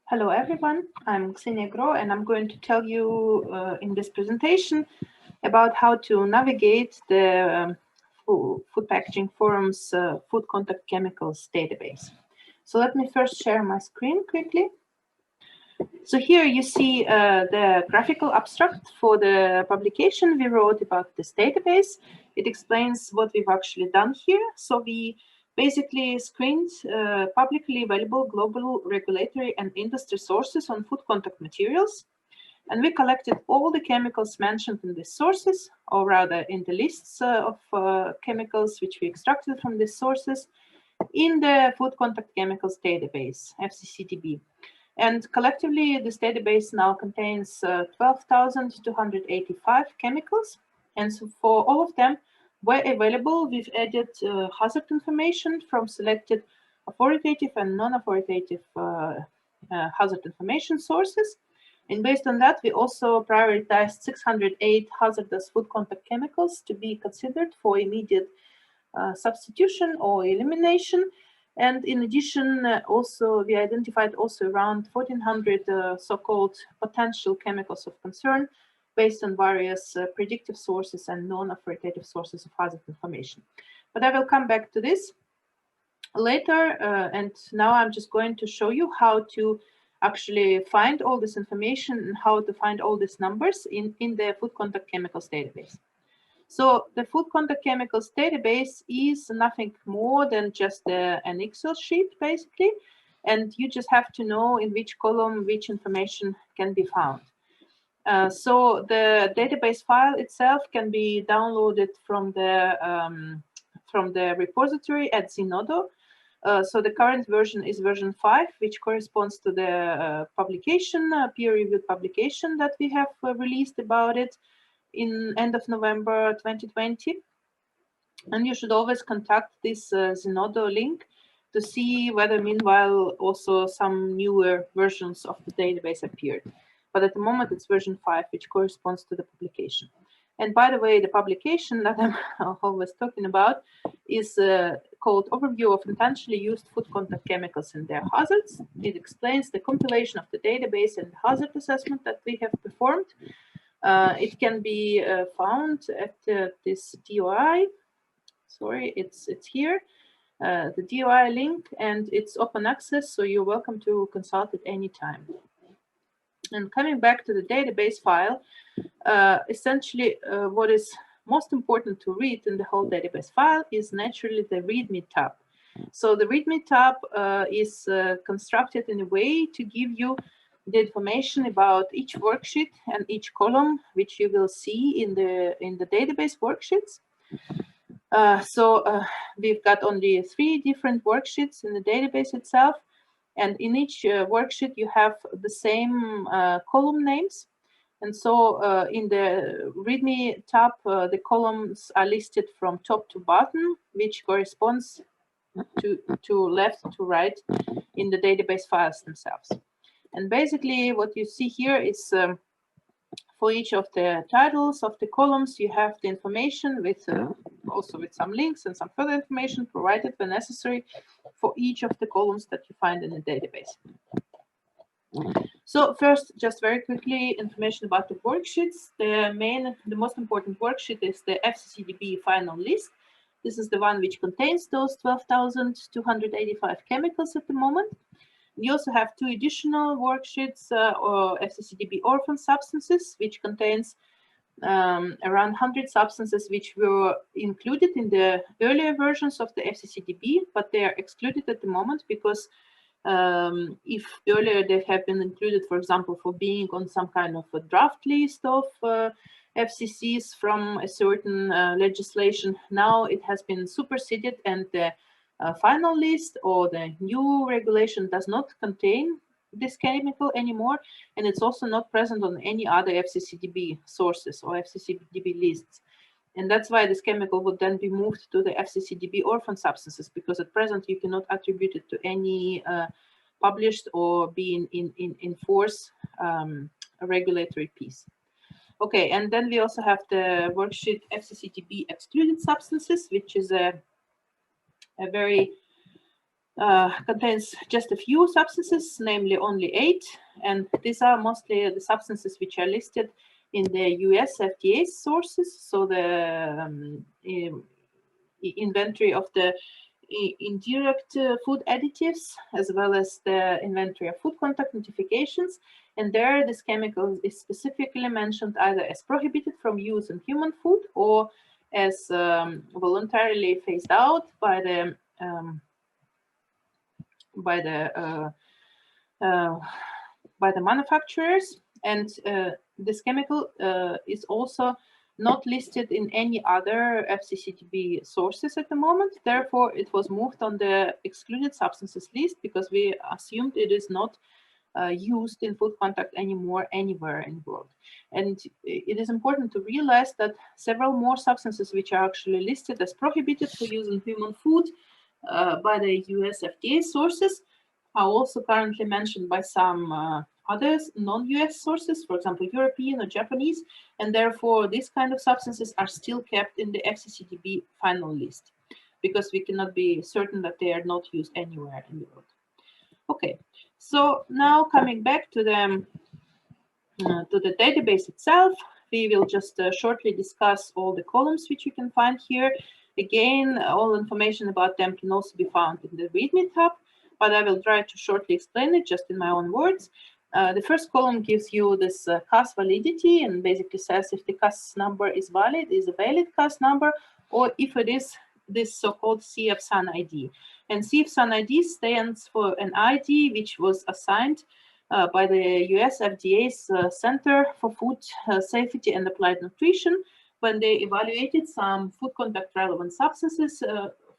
Hello everyone, I'm Ksenia Groh and I'm going to tell you in this presentation about how to navigate the Food Packaging Forum's Food Contact Chemicals database. So let me first share my screen quickly. So here you see the graphical abstract for the publication we wrote about this database. It explains what we've actually done here. So we basically screened publicly available global regulatory and industry sources on food contact materials. And we collected all the chemicals mentioned in these sources, or rather in the lists of chemicals which we extracted from these sources in the Food Contact Chemicals database, FCCdb. And collectively, this database now contains 12,285 chemicals. And so for all of them, where available, we've added hazard information from selected authoritative and non-authoritative hazard information sources. And based on that, we also prioritized 608 hazardous food contact chemicals to be considered for immediate substitution or elimination. And in addition, also we identified also around 1,400 so-called potential chemicals of concern based on various predictive sources and non-authoritative sources of hazard information. But I will come back to this later. And now I'm just going to show you how to actually find all this information and how to find all these numbers in the Food Contact Chemicals database. So the Food Contact Chemicals database is nothing more than just an Excel sheet, basically, and you just have to know in which column which information can be found. So the database file itself can be downloaded from the repository at Zenodo. So the current version is version 5, which corresponds to the publication, peer-reviewed publication that we have released about it in end of November 2020. And you should always contact this Zenodo link to see whether meanwhile also some newer versions of the database appeared. But at the moment it's version 5, which corresponds to the publication. And by the way, the publication that I'm always talking about is called Overview of Intentionally Used Food Contact Chemicals and Their Hazards. It explains the compilation of the database and hazard assessment that we have performed. It can be found at this DOI. Sorry, it's here, the DOI link, and it's open access, so you're welcome to consult it anytime. And coming back to the database file, essentially what is most important to read in the whole database file is naturally the Readme tab. So the Readme tab is constructed in a way to give you the information about each worksheet and each column, which you will see in the database worksheets. We've got only 3 different worksheets in the database itself, and in each worksheet you have the same column names. And so in the Readme tab, the columns are listed from top to bottom, which corresponds to left to right in the database files themselves. And basically what you see here is for each of the titles of the columns, you have the information with also with some links and some further information provided when necessary for each of the columns that you find in the database. So first, just very quickly, information about the worksheets. The most important worksheet is the FCCdb final list. This is the one which contains those 12,285 chemicals at the moment. We also have 2 additional worksheets, or FCCdb orphan substances, which contains around 100 substances which were included in the earlier versions of the FCCdb, but they are excluded at the moment because if earlier they have been included, for example, for being on some kind of a draft list of FCCs from a certain legislation, now it has been superseded and the final list or the new regulation does not contain this chemical anymore, and it's also not present on any other FCCdb sources or FCCdb lists. And that's why this chemical would then be moved to the FCCdb orphan substances, because at present you cannot attribute it to any published or be in force regulatory piece. Okay, and then we also have the worksheet FCCdb excluded substances, which is a very contains just a few substances, namely only 8, and these are mostly the substances which are listed in the US FDA sources, so the inventory of the indirect food additives, as well as the inventory of food contact notifications. And there, this chemical is specifically mentioned either as prohibited from use in human food or as voluntarily phased out by the manufacturers. And this chemical is also not listed in any other FCCdb sources at the moment. Therefore, it was moved on the excluded substances list because we assumed it is not used in food contact anymore anywhere in the world. And it is important to realize that several more substances which are actually listed as prohibited for use in human food by the US FDA sources are also currently mentioned by some others non-US sources, for example, European or Japanese, and therefore these kind of substances are still kept in the FCCdb final list because we cannot be certain that they are not used anywhere in the world. Okay, so now coming back to the database itself, we will just shortly discuss all the columns which you can find here. Again, all information about them can also be found in the Readme tab, but I will try to shortly explain it just in my own words. The first column gives you this CAS validity and basically says if the CAS number is valid, is a valid CAS number, or if it is this so-called CF-SAN ID. And CF-SAN ID stands for an ID which was assigned by the US FDA's Center for Food Safety and Applied Nutrition when they evaluated some food contact relevant substances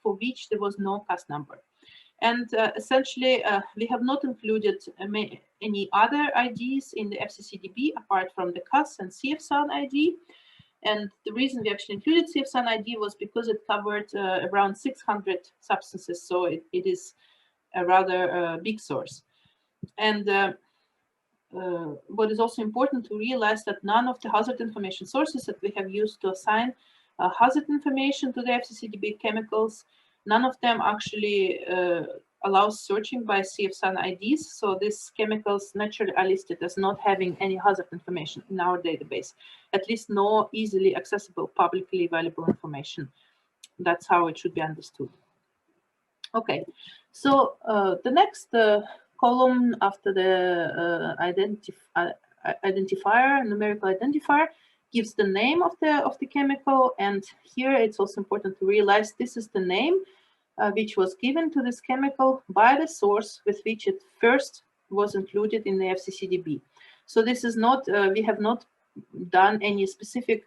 for which there was no CAS number. And essentially, we have not included any other IDs in the FCCdb apart from the CAS and CF-SAN ID. And the reason we actually included CF-SAN ID was because it covered around 600 substances, so it is a rather big source. And what is also important to realize that none of the hazard information sources that we have used to assign hazard information to the FCCdb chemicals, none of them actually allows searching by CF-SAN IDs. So these chemicals naturally are listed as not having any hazard information in our database, at least no easily accessible, publicly available information. That's how it should be understood. Okay, so the next column after the identifier, numerical identifier, gives the name of the chemical, and here it's also important to realize this is the name which was given to this chemical by the source with which it first was included in the FCCdb. So this is not, we have not done any specific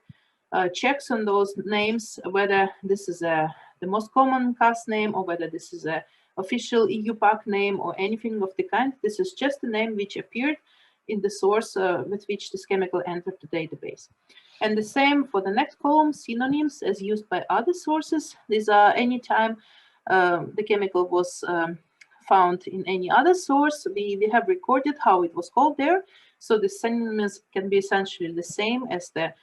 checks on those names, whether this is the most common CAS name or whether this is a official EU PAC name or anything of the kind. This is just the name which appeared in the source with which this chemical entered the database. And the same for the next column, synonyms as used by other sources. These are anytime the chemical was found in any other source, we have recorded how it was called there. So the synonyms can be essentially the same as the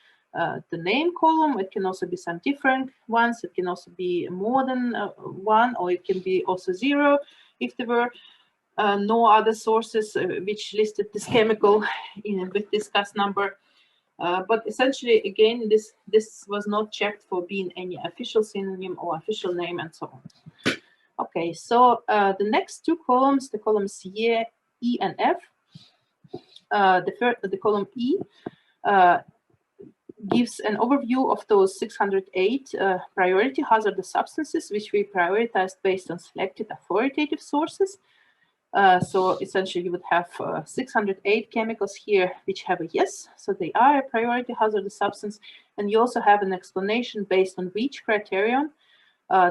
name column. It can also be some different ones. It can also be more than one, or it can be also 0 if there were no other sources which listed this chemical with this CAS number. But essentially, again, this was not checked for being any official synonym or official name and so on. Okay, so the next two columns, the columns E and F, the column E gives an overview of those 608 priority hazardous substances, which we prioritized based on selected authoritative sources. So essentially, you would have 608 chemicals here which have a yes, so they are a priority hazardous substance. And you also have an explanation based on which criterion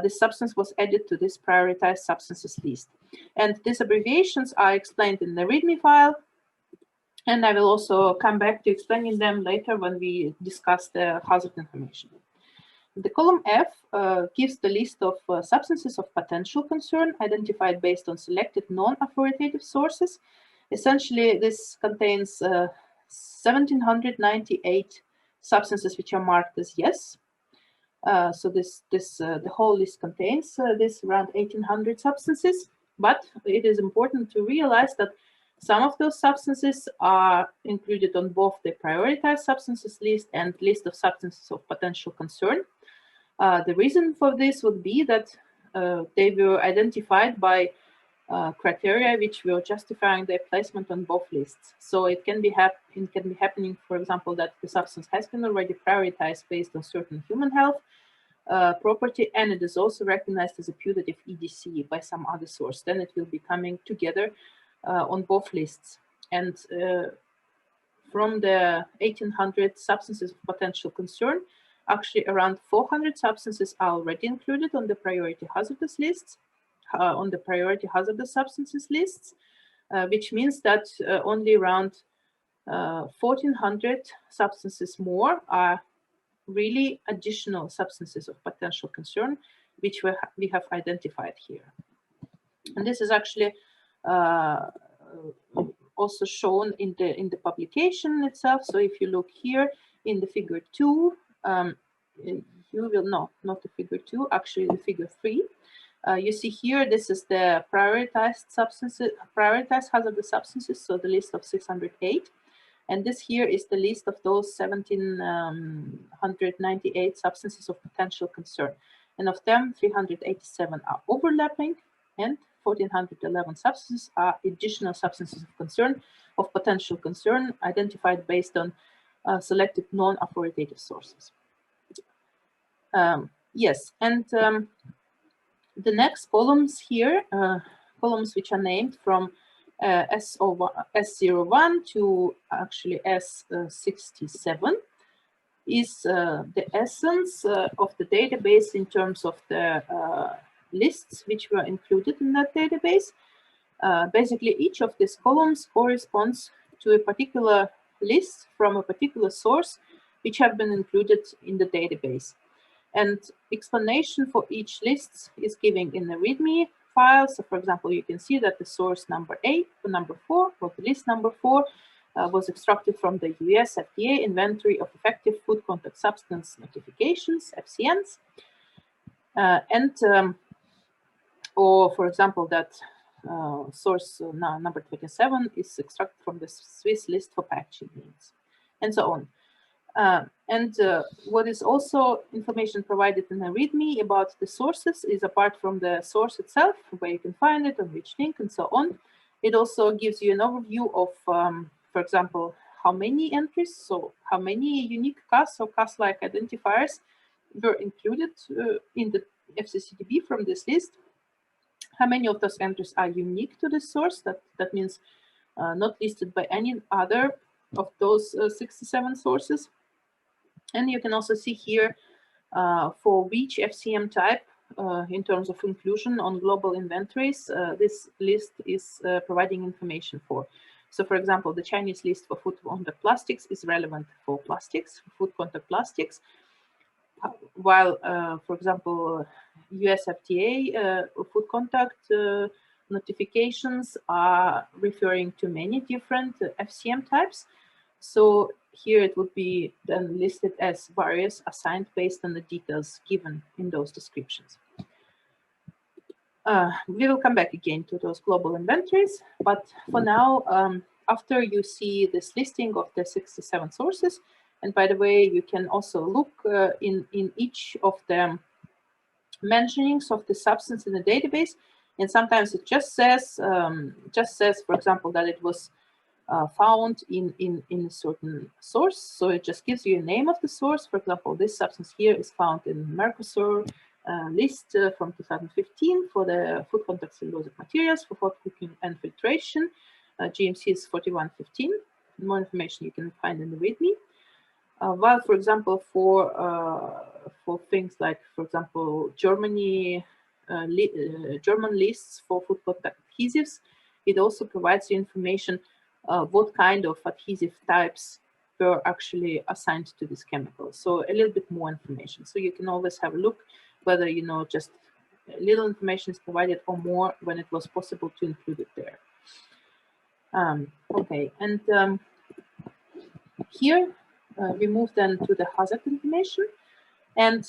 this substance was added to this prioritized substances list. And these abbreviations are explained in the README file. And I will also come back to explaining them later when we discuss the hazard information. The column F gives the list of substances of potential concern identified based on selected non-authoritative sources. Essentially, this contains 1,798 substances which are marked as yes. So the whole list contains this around 1,800 substances. But it is important to realize that some of those substances are included on both the prioritized substances list and list of substances of potential concern. The reason for this would be that they were identified by criteria which were justifying their placement on both lists. So it can be happening, for example, that the substance has been already prioritized based on certain human health property, and it is also recognized as a putative EDC by some other source. Then it will be coming together on both lists. And from the 1800 substances of potential concern, actually around 400 substances are already included on the priority hazardous lists, on the priority hazardous substances lists, which means that only around 1,400 substances more are really additional substances of potential concern, which we have identified here. And this is actually also shown in the publication itself. So if you look here in the figure 2, you will not the figure 2, actually the figure 3. You see here, this is the prioritized substances, prioritized hazardous substances, so the list of 608. And this here is the list of those 1,798 substances of potential concern. And of them, 387 are overlapping, and 1,411 substances are additional substances of concern, of potential concern, identified based on selected non-authoritative sources. Yes, and the next columns here, columns which are named from S01 to actually S67, is the essence of the database in terms of the lists which were included in that database. Basically, each of these columns corresponds to a particular list from a particular source which have been included in the database. And explanation for each list is given in the Readme file. So, for example, you can see that the source number 8 or number 4, or the list number 4, was extracted from the US FDA Inventory of Effective Food Contact Substance Notifications, FCNs. Or, for example, that source number 27 is extracted from the Swiss list for packaging needs, and so on. What is also information provided in the README about the sources is, apart from the source itself, where you can find it, on which link, and so on, it also gives you an overview of, for example, how many entries, so how many unique CAS or CAS-like identifiers were included in the FCCdb from this list, how many of those entries are unique to this source, that means not listed by any other of those 67 sources. And you can also see here for which FCM type, in terms of inclusion on global inventories, this list is providing information for. So, for example, the Chinese list for food contact plastics is relevant for plastics, food contact plastics, while, for example, US FDA food contact notifications are referring to many different FCM types. So here it would be then listed as various assigned based on the details given in those descriptions. We will come back again to those global inventories, but for now, after you see this listing of the 67 sources, and by the way, you can also look in each of the mentionings of the substance in the database, and sometimes it just says, for example, that it was found in a certain source. So it just gives you a name of the source. For example, this substance here is found in Mercosur list from 2015 for the food contact cellulosic materials for hot cooking and filtration. GMC is 4115. More information you can find in the README. While, for example, for things like, for example, German lists for food contact adhesives, it also provides you information what kind of adhesive types were actually assigned to this chemical. So a little bit more information. So you can always have a look whether, you know, just a little information is provided or more when it was possible to include it there. Okay, and here we move then to the hazard information. And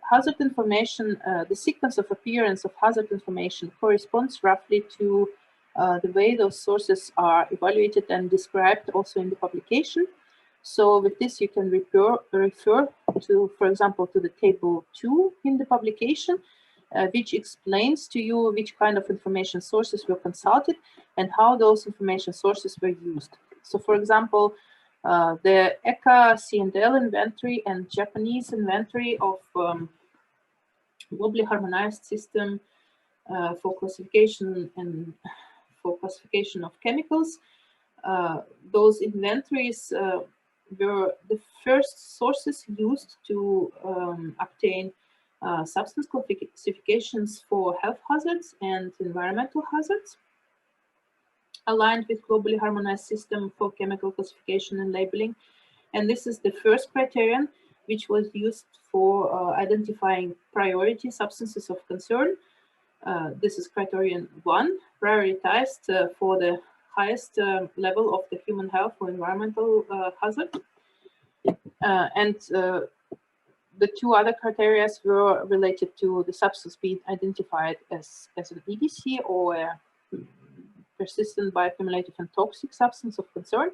hazard information, the sequence of appearance of hazard information corresponds roughly to the way those sources are evaluated and described also in the publication. So with this, you can refer to, for example, to the table 2 in the publication, which explains to you which kind of information sources were consulted and how those information sources were used. So, for example, the ECA C&L inventory and Japanese inventory of globally harmonized system for classification of chemicals. Those inventories were the first sources used to obtain substance classifications for health hazards and environmental hazards, aligned with globally harmonized system for chemical classification and labeling. And this is the first criterion which was used for identifying priority substances of concern. This is criterion 1, prioritized for the highest level of the human health or environmental hazard. And the 2 other criteria were related to the substance being identified as an EDC or a persistent bioaccumulative and toxic substance of concern.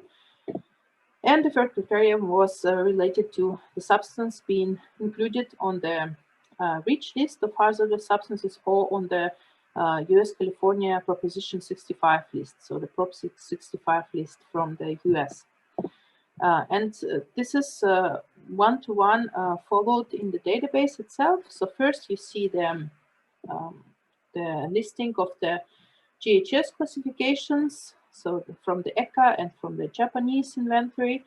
And the third criterion was related to the substance being included on the REACH list of hazardous substances or on the US California Proposition 65 list, so the Prop 65 list from the US. And this is one-to-one followed in the database itself. So first you see the listing of the GHS classifications, so from the ECA and from the Japanese inventory.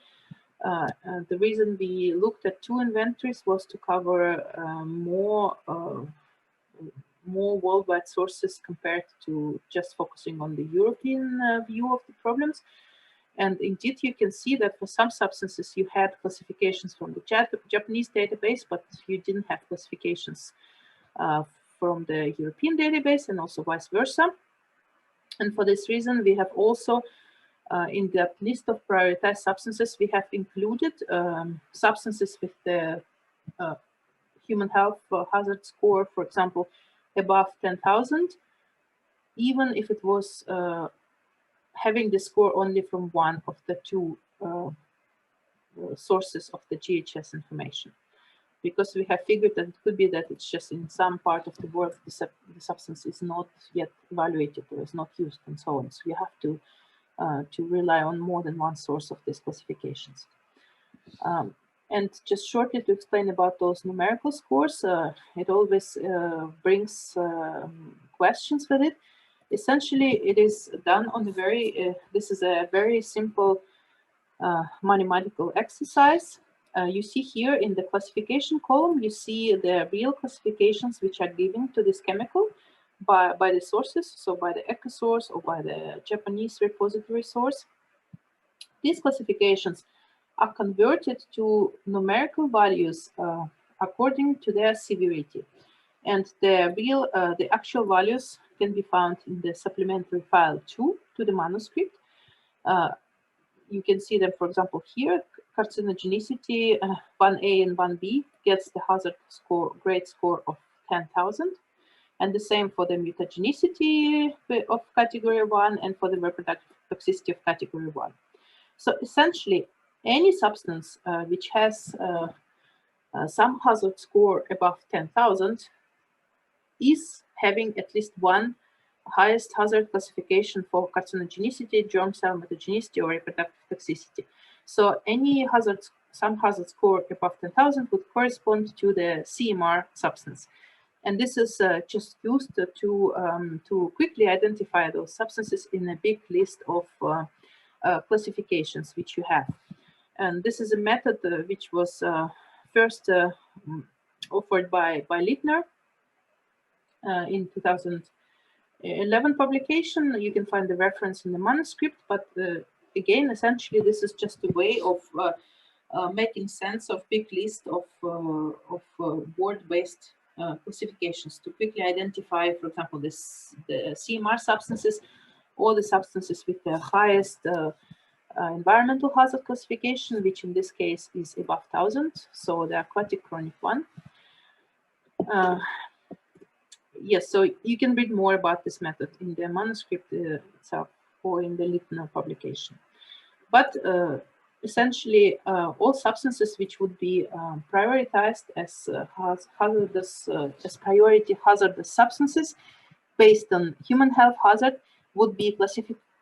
The reason we looked at 2 inventories was to cover more worldwide sources compared to just focusing on the European view of the problems. And indeed, you can see that for some substances, you had classifications from the Japanese database, but you didn't have classifications from the European database, and also vice versa. And for this reason, we have also, in the list of prioritized substances, we have included substances with the human health hazard score, for example, above 10,000, even if it was having the score only from one of the 2 sources of the GHS information. Because we have figured that it could be that it's just in some part of the world the substance is not yet evaluated or is not used and so on. So you have to rely on more than one source of these classifications. And just shortly to explain about those numerical scores, it always brings questions with it. Essentially, it is done on a this is a very simple mathematical exercise. You see here in the classification column, you see the real classifications which are given to this chemical by the sources, so by the ECA source or by the Japanese repository source. These classifications are converted to numerical values according to their severity. And the actual values can be found in the supplementary file 2 to the manuscript. You can see them, for example, here. Carcinogenicity 1A and 1B gets the hazard score, grade score of 10,000. And the same for the mutagenicity of category 1 and for the reproductive toxicity of category 1. So essentially, any substance which has some hazard score above 10,000 is having at least one highest hazard classification for carcinogenicity, germ cell mutagenicity, or reproductive toxicity. So any some hazard score above 10,000 would correspond to the CMR substance. And this is just used to quickly identify those substances in a big list of classifications which you have. And this is a method which was first offered by Littner in 2011 publication. You can find the reference in the manuscript, but again, essentially, this is just a way of making sense of big list of word-based classifications to quickly identify, for example, the CMR substances or the substances with the highest environmental hazard classification, which in this case is above 1,000, so the aquatic chronic one. Yes, so you can read more about this method in the manuscript itself or in the Litno publication. But essentially, all substances which would be prioritized as hazardous, as priority hazardous substances based on human health hazard would be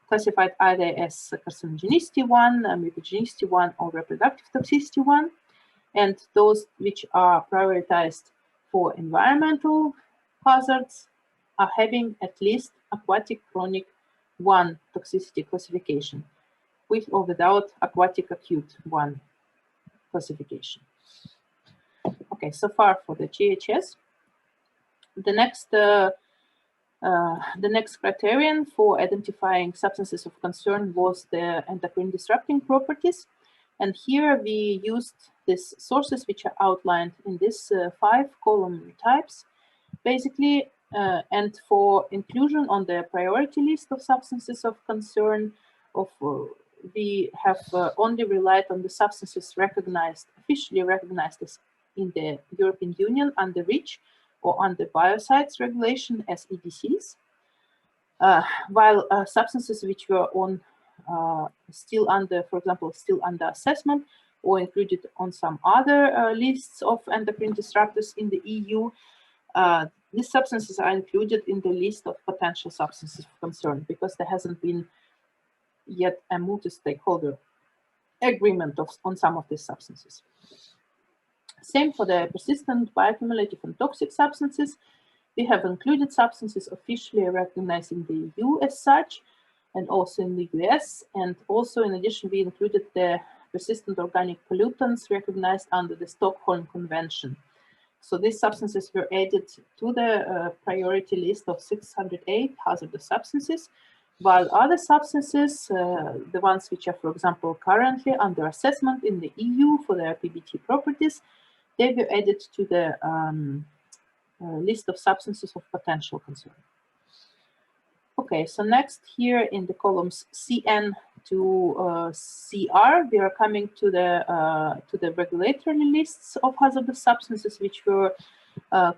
classified either as carcinogenicity 1, mutagenicity 1, or reproductive toxicity 1. And those which are prioritized for environmental hazards are having at least aquatic chronic 1 toxicity classification, with or without aquatic acute 1 classification. Okay, so far for the GHS. The next criterion for identifying substances of concern was the endocrine disrupting properties. And here we used these sources which are outlined in these 5 column types, basically, and for inclusion on the priority list of substances of concern, we have only relied on the substances officially recognized as in the European Union under REACH or under biocides regulation as EDCs, while substances which were on still under, for example, still under assessment or included on some other lists of endocrine disruptors in the EU, these substances are included in the list of potential substances of concern because there hasn't been yet a multi-stakeholder agreement on some of these substances. Same for the persistent, bioaccumulative, and toxic substances. We have included substances officially recognized in the EU as such, and also in the US. And also, in addition, we included the persistent organic pollutants recognized under the Stockholm Convention. So these substances were added to the priority list of 608 hazardous substances, while other substances, the ones which are, for example, currently under assessment in the EU for their PBT properties, they were added to the list of substances of potential concern. Okay, so next here in the columns CN to CR, we are coming to the regulatory lists of hazardous substances which were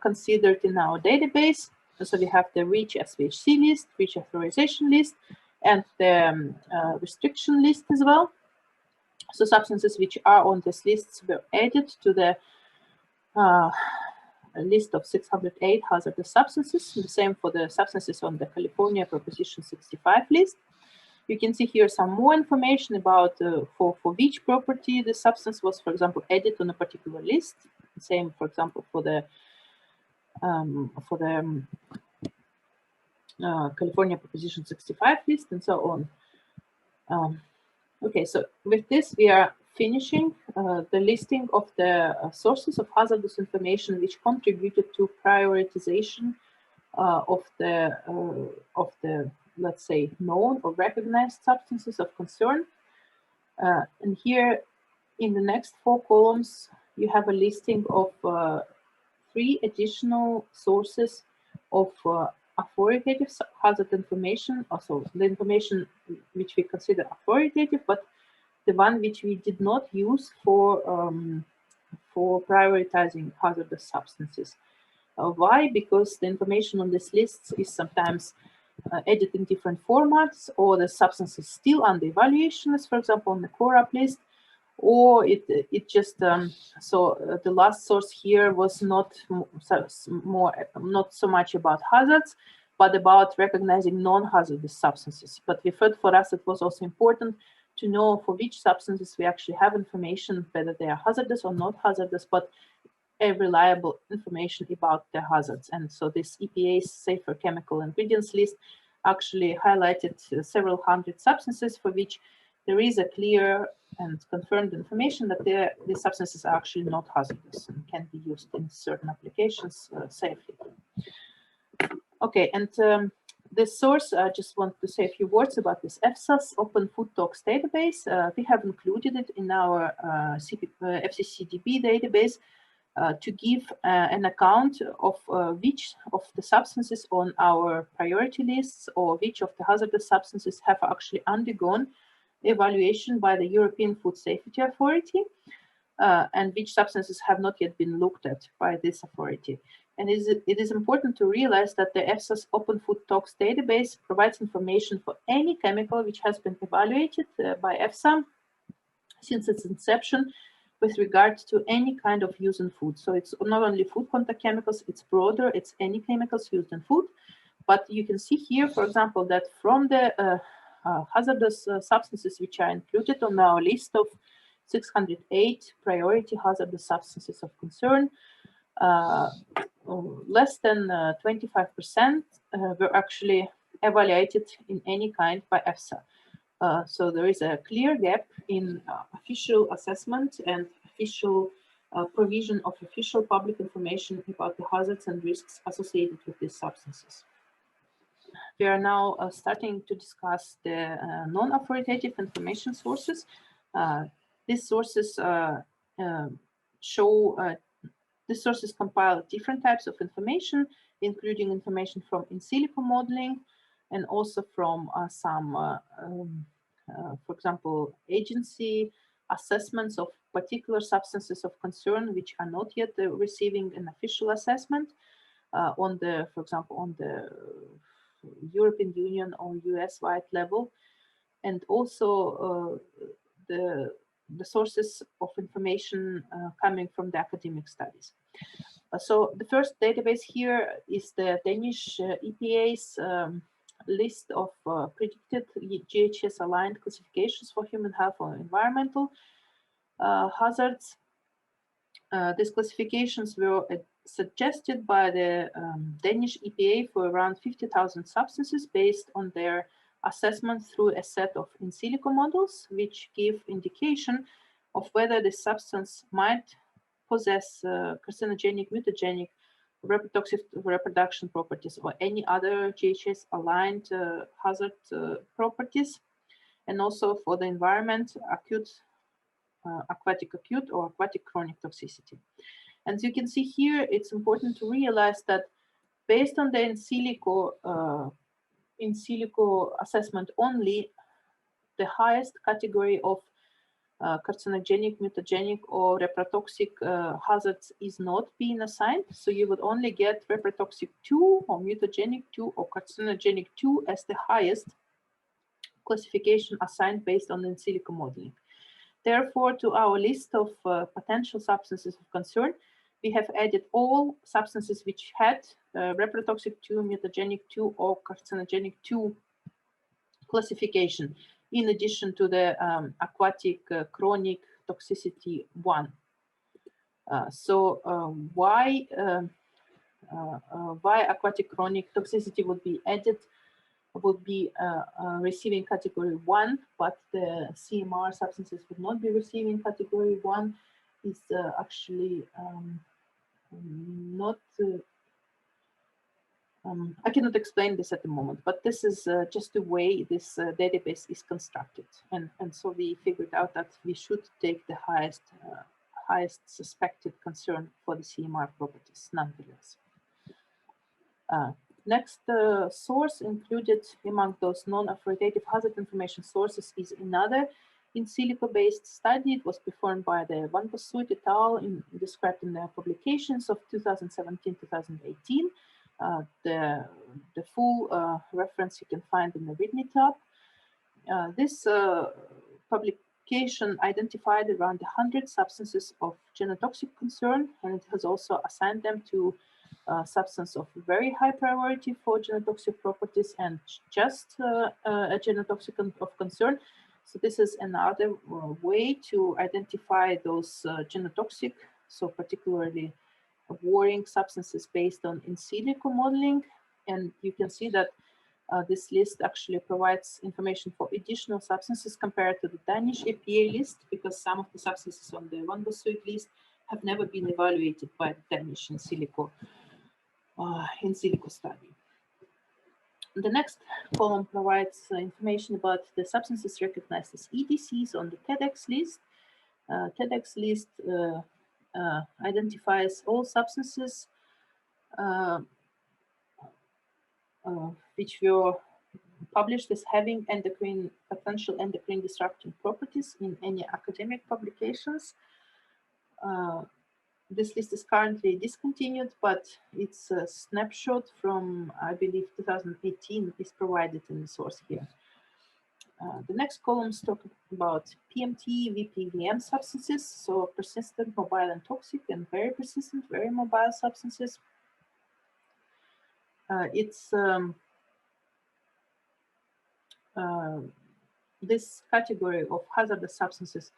considered in our database. So we have the REACH SVHC list, REACH authorization list, and the restriction list as well. So substances which are on these lists were added to the a list of 608 hazardous substances, the same for the substances on the California Proposition 65 list. You can see here some more information about for which property the substance was, for example, added on a particular list. Same, for example, for the California Proposition 65 list and so on. Okay, so with this, we are finishing the listing of the sources of hazardous information which contributed to prioritization of the, let's say, known or recognized substances of concern. And here in the next 4 columns, you have a listing of 3 additional sources of authoritative hazard information, also the information which we consider authoritative, but the one which we did not use for prioritizing hazardous substances. Why? Because the information on this list is sometimes added in different formats, or the substance is still under evaluation, as for example on the CORAP list, or it just so the last source here was not so much about hazards, but about recognizing non-hazardous substances. But we thought for us it was also important to know for which substances we actually have information, whether they are hazardous or not hazardous, but a reliable information about their hazards. And so this EPA's safer chemical ingredients list actually highlighted several hundred substances for which there is a clear and confirmed information that the substances are actually not hazardous and can be used in certain applications safely. Okay, and this source, I just want to say a few words about this EFSA's Open Food Talks database. We have included it in our FCCdb database to give an account of which of the substances on our priority lists or which of the hazardous substances have actually undergone evaluation by the European Food Safety Authority and which substances have not yet been looked at by this authority. And it is important to realize that the EFSA's Open Food Tox database provides information for any chemical which has been evaluated by EFSA since its inception with regard to any kind of use in food. So it's not only food contact chemicals, it's broader, it's any chemicals used in food. But you can see here, for example, that from the hazardous substances which are included on our list of 608 priority hazardous substances of concern, less than 25% were actually evaluated in any kind by EFSA. So there is a clear gap in official assessment and official provision of official public information about the hazards and risks associated with these substances. We are now starting to discuss the non-authoritative information sources. These sources these sources compile different types of information, including information from in silico modeling and also from some, for example, agency assessments of particular substances of concern which are not yet receiving an official assessment on the, for example, on the European Union or US-wide level, and also the sources of information coming from the academic studies. So the first database here is the Danish EPA's list of predicted GHS aligned classifications for human health or environmental hazards. These classifications were suggested by the Danish EPA for around 50,000 substances based on their assessment through a set of in silico models, which give indication of whether the substance might possess carcinogenic, mutagenic, reprotoxic reproduction properties or any other GHS aligned hazard properties, and also for the environment, acute, aquatic acute or aquatic chronic toxicity. And you can see here, it's important to realize that based on the in silico assessment only, the highest category of carcinogenic, mutagenic, or reprotoxic hazards is not being assigned. So you would only get reprotoxic 2 or mutagenic 2 or carcinogenic 2 as the highest classification assigned based on in silico modeling. Therefore, to our list of potential substances of concern, we have added all substances which had reprotoxic 2, mutagenic 2, or carcinogenic 2 classification, in addition to the aquatic chronic toxicity 1. Why aquatic chronic toxicity would be added, would be receiving category 1, but the CMR substances would not be receiving category 1 is actually not, I cannot explain this at the moment, but this is just the way this database is constructed. And so we figured out that we should take the highest suspected concern for the CMR properties nonetheless. Next source included among those non-authoritative hazard information sources is another in silico-based study. It was performed by the Van Bossut et al. Described in their publications of 2017-2018. The full reference you can find in the Readme tab. This publication identified around 100 substances of genotoxic concern, and it has also assigned them to substance of very high priority for genotoxic properties and just a genotoxic of concern. So this is another way to identify those genotoxic, so particularly warring substances based on in silico modeling. And you can see that this list actually provides information for additional substances compared to the Danish EPA list, because some of the substances on the Van Bossut list have never been evaluated by the Danish in silico study. The next column provides information about the substances recognized as EDCs on the TEDx list. TEDx list identifies all substances which were published as having potential endocrine disrupting properties in any academic publications. This list is currently discontinued, but its a snapshot from, I believe, 2018 is provided in the source here. The next columns talk about PMT, VPVM substances, so persistent, mobile, and toxic, and very persistent, very mobile substances. This category of hazardous substances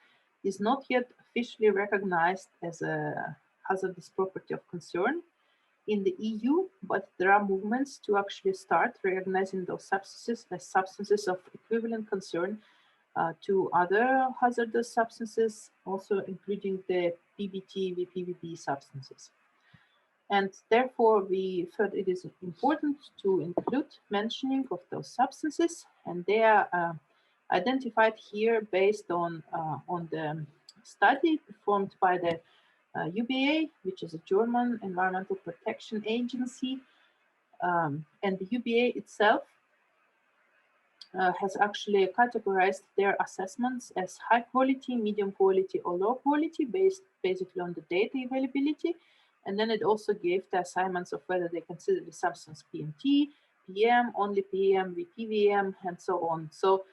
is not yet officially recognized as a hazardous property of concern in the EU, but there are movements to actually start recognizing those substances as substances of equivalent concern to other hazardous substances, also including the PBT, VPVB substances. And therefore, we thought it is important to include mentioning of those substances, and they are identified here based on the study performed by the UBA, which is a German environmental protection agency, and the UBA itself has actually categorized their assessments as high quality, medium quality, or low quality, based basically on the data availability. And then it also gave the assignments of whether they consider the substance PMT, PM, only PM, VPVM, and so on. So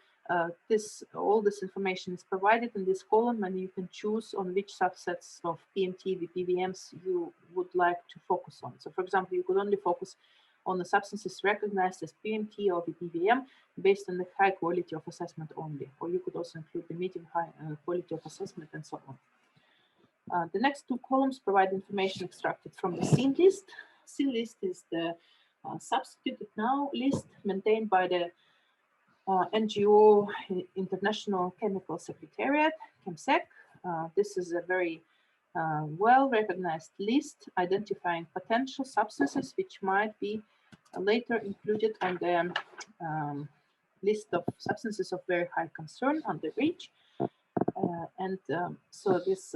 all this information is provided in this column, and you can choose on which subsets of PMT, VPVMs you would like to focus on. So for example, you could only focus on the substances recognized as PMT or VPVM based on the high quality of assessment only, or you could also include the medium high quality of assessment and so on. The next two columns provide information extracted from the Synlist. Synlist is the substituted now list maintained by the NGO International Chemical Secretariat, ChemSec. This is a very well-recognized list identifying potential substances which might be later included on the list of substances of very high concern under REACH. So this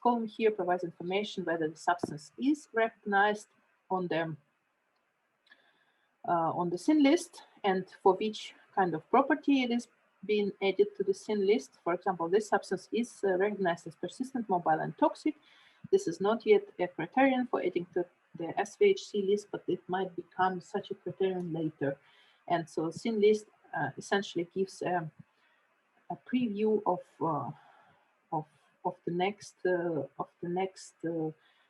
column here provides information whether the substance is recognized on the Synlist and for which kind of property it is being added to the Synlist. For example, this substance is recognized as persistent, mobile, and toxic. This is not yet a criterion for adding to the SVHC list, but it might become such a criterion later. And so Synlist essentially gives a preview of the next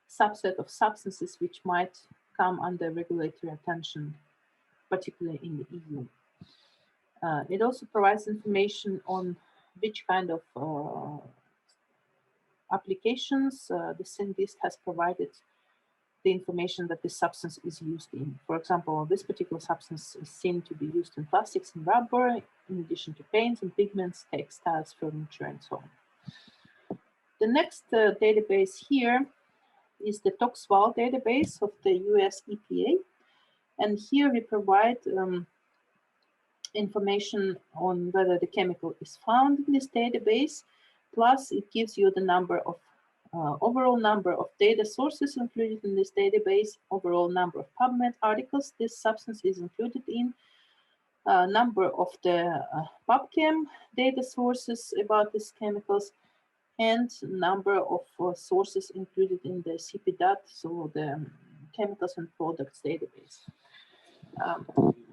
subset of substances which might come under regulatory attention, particularly in the EU. It also provides information on which kind of applications the Synlist has provided the information that this substance is used in. For example, this particular substance is seen to be used in plastics and rubber, in addition to paints and pigments, textiles, furniture, and so on. The next database here is the Toxval database of the US EPA. And here we provide information on whether the chemical is found in this database, plus it gives you the number of overall number of data sources included in this database, overall number of PubMed articles this substance is included in, number of the PubChem data sources about these chemicals, and number of sources included in the CPDB, so the chemicals and products database.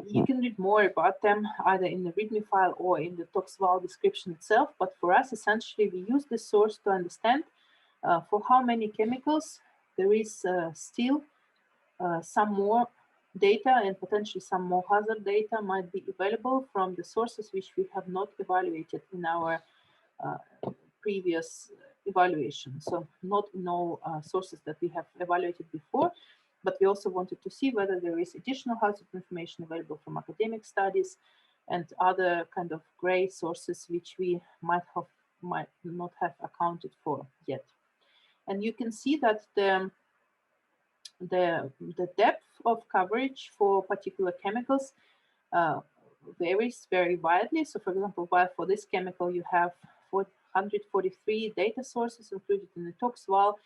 You can read more about them either in the Readme file or in the Toxval description itself, but for us, essentially, we use this source to understand for how many chemicals there is still some more data and potentially some more hazard data might be available from the sources which we have not evaluated in our previous evaluation. So not in all sources that we have evaluated before, but we also wanted to see whether there is additional hazard information available from academic studies and other kind of gray sources which we might not have accounted for yet. And you can see that the depth of coverage for particular chemicals varies very widely. So for example, for this chemical, you have 143 data sources included in the Toxval,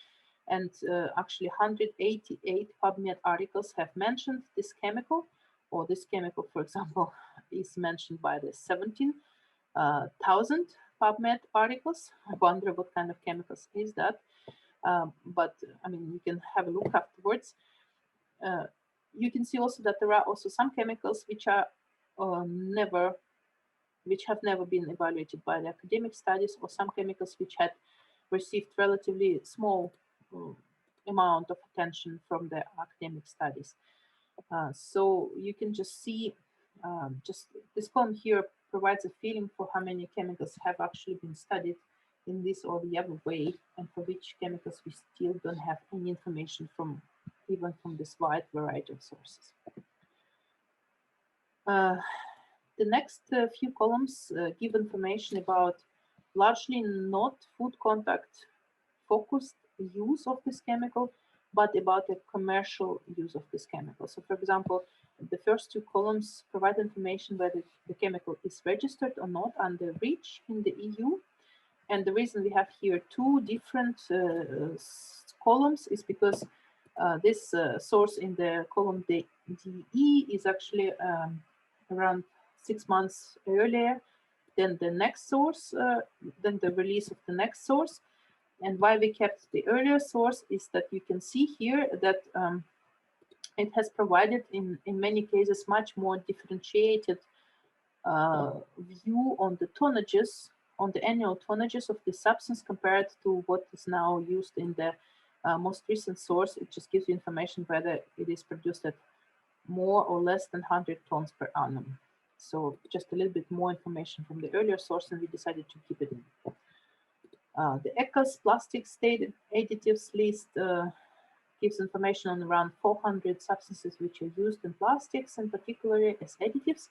and actually 188 PubMed articles have mentioned this chemical, or this chemical, for example, is mentioned by the 17,000 PubMed articles. I wonder what kind of chemicals is that. but I mean, you can have a look afterwards. You can see also that there are also some chemicals which are which have never been evaluated by the academic studies, or some chemicals which had received relatively small amount of attention from the academic studies. So you can just see, just this column here provides a feeling for how many chemicals have actually been studied in this or the other way, and for which chemicals we still don't have any information from, even from this wide variety of sources. The next few columns give information about largely not food contact focused use of this chemical, but about the commercial use of this chemical. So for example, the first two columns provide information whether the chemical is registered or not under REACH in the EU. And the reason we have here two different columns is because this source in the column DE is actually around 6 months earlier than the next source, than the release of the next source. And why we kept the earlier source is that you can see here that it has provided in many cases much more differentiated view on the tonnages, on the annual tonnages of the substance compared to what is now used in the most recent source. It just gives you information whether it is produced at more or less than 100 tons per annum. So just a little bit more information from the earlier source, and we decided to keep it in. The ECA's plastic state additives list gives information on around 400 substances which are used in plastics, and particularly as additives.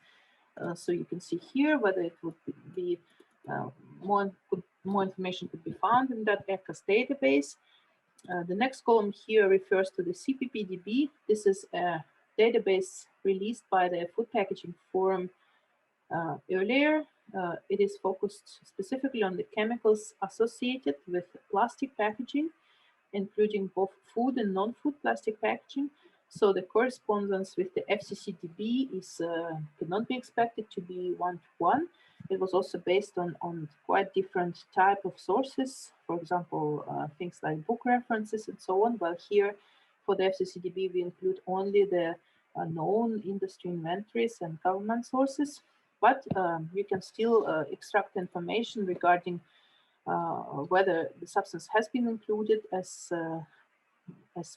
So you can see here whether it would be more information could be found in that ECA's database. The next column here refers to the CPPDB. This is a database released by the Food Packaging Forum earlier. It is focused specifically on the chemicals associated with plastic packaging, including both food and non-food plastic packaging. So the correspondence with the FCCdB is cannot be expected to be one-to-one. It was also based on quite different type of sources, for example, things like book references and so on. While here for the FCCdB, we include only the known industry inventories and government sources. But you can still extract information regarding whether the substance has been included as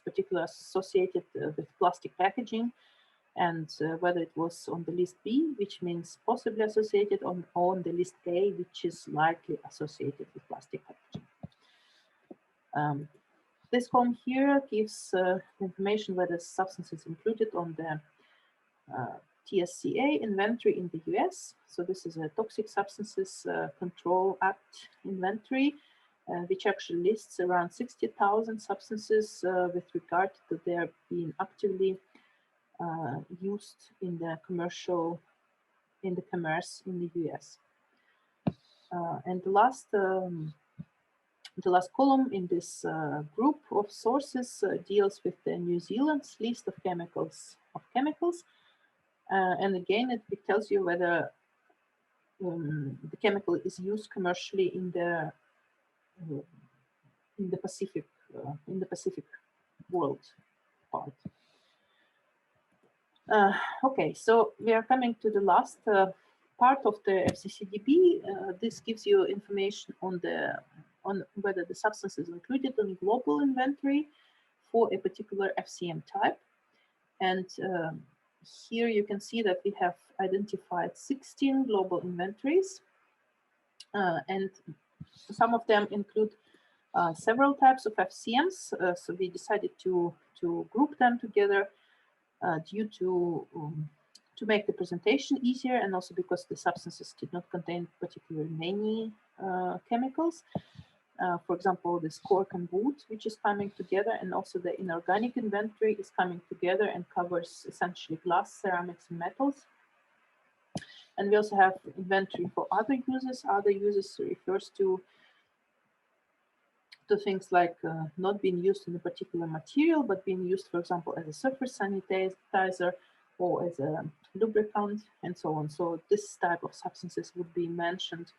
particularly associated with plastic packaging, and whether it was on the list B, which means possibly associated, on the list A, which is likely associated with plastic packaging. This column here gives information whether substance is included on the TSCA inventory in the US. So this is a Toxic Substances Control Act inventory, which actually lists around 60,000 substances with regard to their being actively used in the commerce in the US. And the last column in this group of sources deals with the New Zealand's list of chemicals. And again, it tells you whether the chemical is used commercially in the Pacific world part. Okay, so we are coming to the last part of the FCCdB. This gives you information on whether the substance is included in global inventory for a particular FCM type. And here you can see that we have identified 16 global inventories, and some of them include several types of FCMs. So we decided to group them together due to make the presentation easier, and also because the substances did not contain particularly many chemicals. For example, this cork and wood, which is coming together, and also the inorganic inventory is coming together and covers essentially glass, ceramics, and metals. And we also have inventory for other uses. Other uses refers to things like not being used in a particular material, but being used, for example, as a surface sanitizer or as a lubricant, and so on. So this type of substances would be mentioned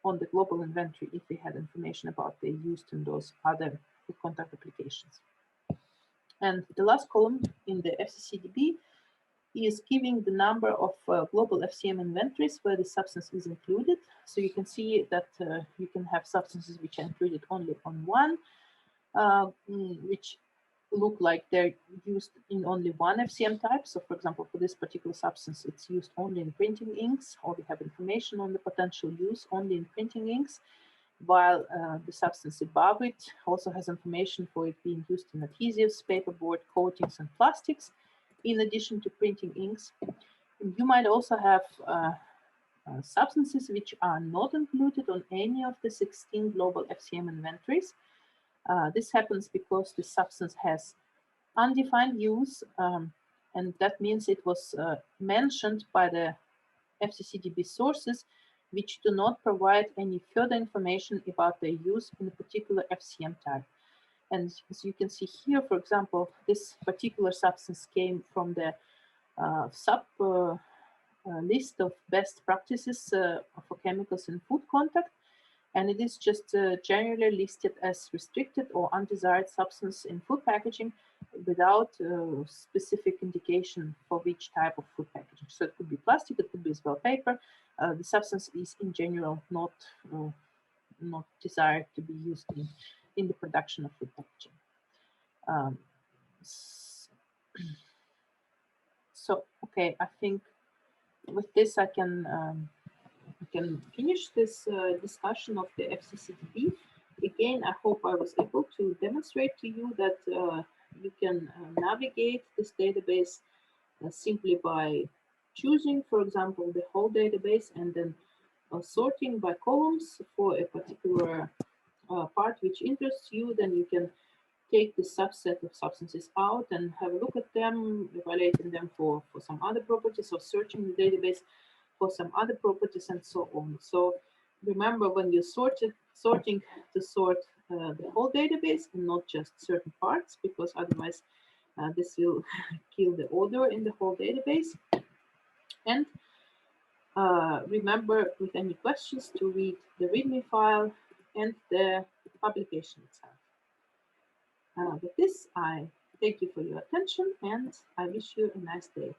on the global inventory if we had information about their use in those other food contact applications. And the last column in the FCCdb is giving the number of global FCM inventories where the substance is included. So you can see that you can have substances which are included only on one, which look like they're used in only one FCM type. So for example, for this particular substance, it's used only in printing inks, or we have information on the potential use only in printing inks, while the substance above it also has information for it being used in adhesives, paperboard, coatings, and plastics, in addition to printing inks. You might also have substances which are not included on any of the 16 global FCM inventories. This happens because the substance has undefined use, and that means it was mentioned by the FCCdb sources which do not provide any further information about their use in a particular FCM type. And as you can see here, for example, this particular substance came from the list of best practices for chemicals in food contact, and it is just generally listed as restricted or undesired substance in food packaging without specific indication for which type of food packaging. So it could be plastic, it could be as well paper. The substance is in general not desired to be used in the production of food packaging. So okay, I think with this I can finish this discussion of the FCCdb. Again, I hope I was able to demonstrate to you that you can navigate this database simply by choosing, for example, the whole database and then sorting by columns for a particular part which interests you. Then you can take the subset of substances out and have a look at them, evaluating them for some other properties, or searching the database for some other properties, and so on. So remember, when you're sorting to sort the whole database and not just certain parts, because otherwise this will kill the order in the whole database. And remember, with any questions, to read the Readme file and the publication itself. With this, I thank you for your attention, and I wish you a nice day.